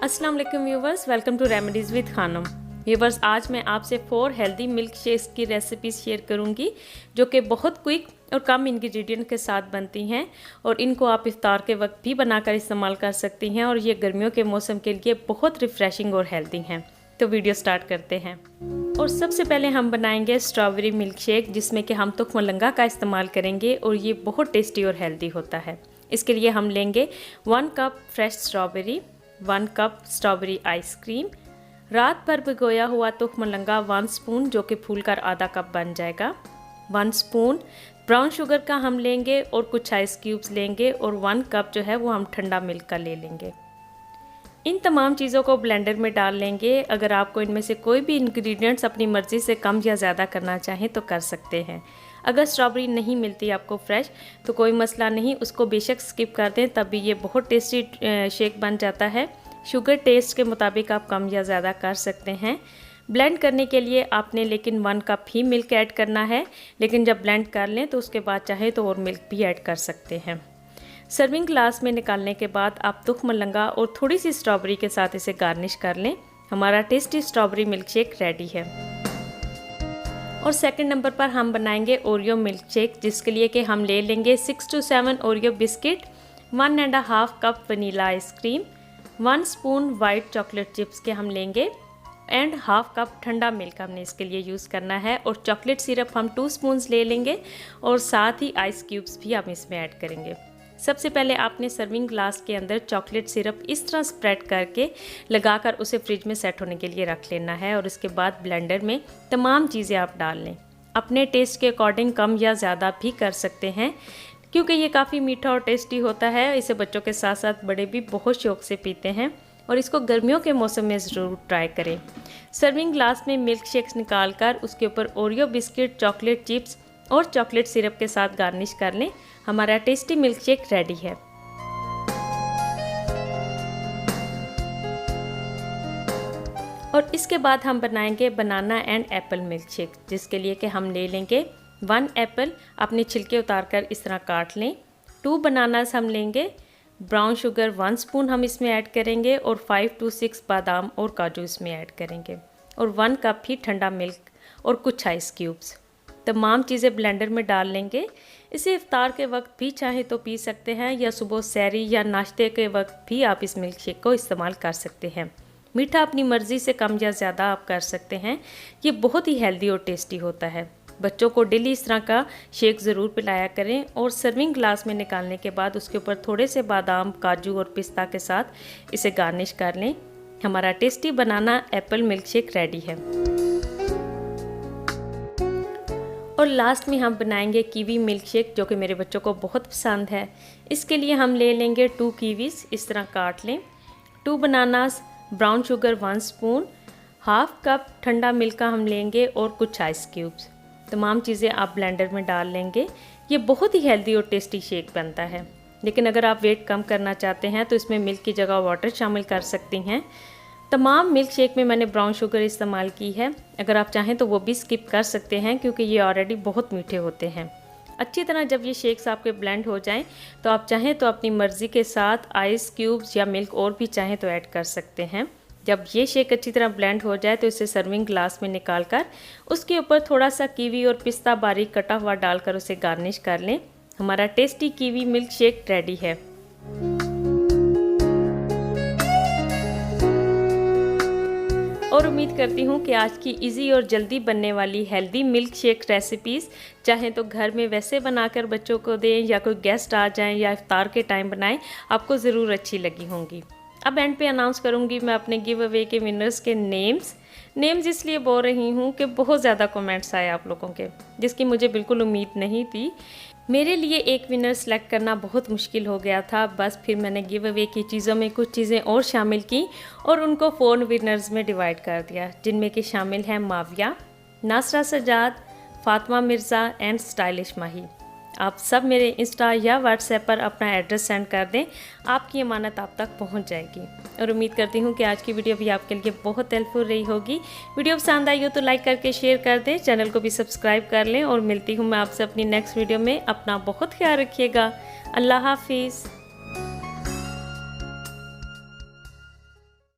अस्सलाम वालेकुम viewers, welcome to remedies with Khanam. Viewers, आज मैं आपसे 4 हेल्दी मिल्क शेक्स की रेसिपीज़ शेयर करूंगी जो कि बहुत क्विक और कम इंग्रेडिएंट के साथ बनती हैं और इनको आप इफ्तार के वक्त भी बनाकर इस्तेमाल कर सकती हैं और ये गर्मियों के मौसम के लिए बहुत रिफ़्रेशिंग और हेल्दी हैं। तो वीडियो स्टार्ट करते हैं। और सबसे पहले हम बनाएंगे स्ट्रॉबेरी मिल्क शेक, जिसमें कि हम तुख मलंगा का इस्तेमाल करेंगे और ये बहुत टेस्टी और हेल्दी होता है। इसके लिए हम लेंगे 1 cup fresh strawberry, 1 cup strawberry ice cream, रात भर भिगोया हुआ तुख मलंगा 1 स्पून जो कि फूलकर आधा कप बन जाएगा, 1 स्पून ब्राउन शुगर का हम लेंगे और कुछ आइस क्यूब्स लेंगे और 1 कप जो है वो हम ठंडा मिल्क का ले लेंगे। इन तमाम चीज़ों को ब्लेंडर में डाल लेंगे। अगर आपको इनमें से कोई भी इंग्रेडिएंट्स अपनी मर्ज़ी से कम या ज़्यादा करना चाहें तो कर सकते हैं। अगर स्ट्रॉबेरी नहीं मिलती आपको फ्रेश तो कोई मसला नहीं, उसको बेशक स्किप कर दें, तब भी ये बहुत टेस्टी शेक बन जाता है। शुगर टेस्ट के मुताबिक आप कम या ज़्यादा कर सकते हैं। ब्लेंड करने के लिए आपने लेकिन 1 कप ही मिल्क ऐड करना है, लेकिन जब ब्लेंड कर लें तो उसके बाद चाहे तो और मिल्क भी ऐड कर सकते हैं। सर्विंग ग्लास में निकालने के बाद आप तुख मलंगा और थोड़ी सी स्ट्रॉबेरी के साथ इसे गार्निश कर लें। हमारा tasty strawberry milk shake ready है। और सेकंड नंबर पर हम बनाएंगे ओरियो मिल्क शेक, जिसके लिए कि हम ले लेंगे 6 to 7 Oreo biscuit, 1.5 cup vanilla ice cream, 1 spoon white chocolate chips के हम लेंगे एंड 1/2 कप ठंडा मिल्क हमने इसके लिए यूज़ करना है। और चॉकलेट सिरप हम 2 स्पून्स ले लेंगे और साथ ही आइस क्यूब्स भी हम इसमें ऐड करेंगे। सबसे पहले आपने सर्विंग ग्लास के अंदर चॉकलेट सिरप इस तरह स्प्रेड करके लगाकर उसे फ्रिज में सेट होने के लिए रख लेना है और उसके बाद ब्लेंडर में तमाम चीज़ें आप डाल लें। अपने टेस्ट के अकॉर्डिंग कम या ज़्यादा भी कर सकते हैं, क्योंकि ये काफ़ी मीठा और टेस्टी होता है। इसे बच्चों के साथ साथ बड़े भी बहुत शौक से पीते हैं और इसको गर्मियों के मौसम में ज़रूर ट्राई करें। सर्विंग ग्लास में मिल्क शेक्स निकाल कर उसके ऊपर ओरियो बिस्किट, चॉकलेट चिप्स और चॉकलेट सिरप के साथ गार्निश कर लें। हमारा टेस्टी मिल्क शेक रेडी है। और इसके बाद हम बनाएंगे बनाना एंड एप्पल मिल्क शेक, जिसके लिए कि हम ले लेंगे 1 एप्पल, अपने छिलके उतार कर इस तरह काट लें, 2 बनानास हम लेंगे, ब्राउन शुगर 1 स्पून हम इसमें ऐड करेंगे और 5 to 6 बादाम और काजू इसमें ऐड करेंगे और 1 कप ही ठंडा मिल्क और कुछ आइस क्यूब्स। तमाम चीज़ें ब्लेंडर में डाल लेंगे। इसे इफ्तार के वक्त भी चाहे तो पी सकते हैं या सुबह सहरी या नाश्ते के वक्त भी आप इस मिल्क शेक को इस्तेमाल कर सकते हैं। मीठा अपनी मर्ज़ी से कम या ज़्यादा आप कर सकते हैं। ये बहुत ही हेल्दी और टेस्टी होता है। बच्चों को डेली इस तरह का शेक ज़रूर पिलाया करें और सर्विंग ग्लास में निकालने के बाद उसके ऊपर थोड़े से बादाम, काजू और पिस्ता के साथ इसे गार्निश कर लें। हमारा tasty banana apple milk shake ready है। और लास्ट में हम बनाएंगे कीवी मिल्क शेक, जो कि मेरे बच्चों को बहुत पसंद है। इसके लिए हम ले लेंगे 2 कीवीज़, इस तरह काट लें, 2 bananas, brown sugar 1 spoon, 1/2 cup ठंडा मिल्क का हम लेंगे और कुछ आइस क्यूब्स। तमाम चीज़ें आप ब्लेंडर में डाल लेंगे। ये बहुत ही हेल्दी और टेस्टी शेक बनता है। लेकिन अगर आप वेट कम करना चाहते हैं तो इसमें मिल्क की जगह वाटर शामिल कर सकती हैं। तमाम मिल्क शेक में मैंने ब्राउन शुगर इस्तेमाल की है। अगर आप चाहें तो वो भी स्किप कर सकते हैं, क्योंकि ये ऑलरेडी बहुत मीठे होते हैं। अच्छी तरह जब ये शेक्स आपके ब्लेंड हो जाएं तो आप चाहें तो अपनी मर्ज़ी के साथ आइस क्यूब्स या मिल्क और भी चाहें तो ऐड कर सकते हैं। जब ये शेक अच्छी तरह ब्लेंड हो जाए तो इसे सर्विंग ग्लास में निकाल कर उसके ऊपर थोड़ा सा कीवी और पिस्ता बारीक कटा हुआ डालकर उसे गार्निश कर लें। हमारा tasty kiwi milk shake ready है। और उम्मीद करती हूँ कि आज की इजी और जल्दी बनने वाली हेल्दी मिल्क शेक रेसिपीज़ चाहे तो घर में वैसे बनाकर बच्चों को दें या कोई गेस्ट आ जाएं या इफ्तार के टाइम बनाएं, आपको ज़रूर अच्छी लगी होंगी। अब एंड पे अनाउंस करूँगी मैं अपने गिव अवे के विनर्स के नेम्स इसलिए बोल रही हूँ कि बहुत ज़्यादा कमेंट्स आए आप लोगों के, जिसकी मुझे बिल्कुल उम्मीद नहीं थी। मेरे लिए एक विनर सेलेक्ट करना बहुत मुश्किल हो गया था। बस फिर मैंने गिव अवे की चीज़ों में कुछ चीज़ें और शामिल की और उनको 4 विनर्स में डिवाइड कर दिया, जिनमें कि शामिल हैं माविया, नासरा सजाद, फातिमा मिर्ज़ा एंड स्टाइलिश माही। आप सब मेरे इंस्टा या व्हाट्सएप पर अपना एड्रेस सेंड कर दें, आपकी अमानत आप तक पहुंच जाएगी। और उम्मीद करती हूं कि आज की वीडियो भी आपके लिए बहुत हेल्पफुल रही होगी। वीडियो पसंद आई हो तो लाइक करके शेयर कर दें, चैनल को भी सब्सक्राइब कर लें और मिलती हूं मैं आपसे अपनी नेक्स्ट वीडियो में। अपना बहुत ख्याल रखिएगा। अल्लाह हाफिज़।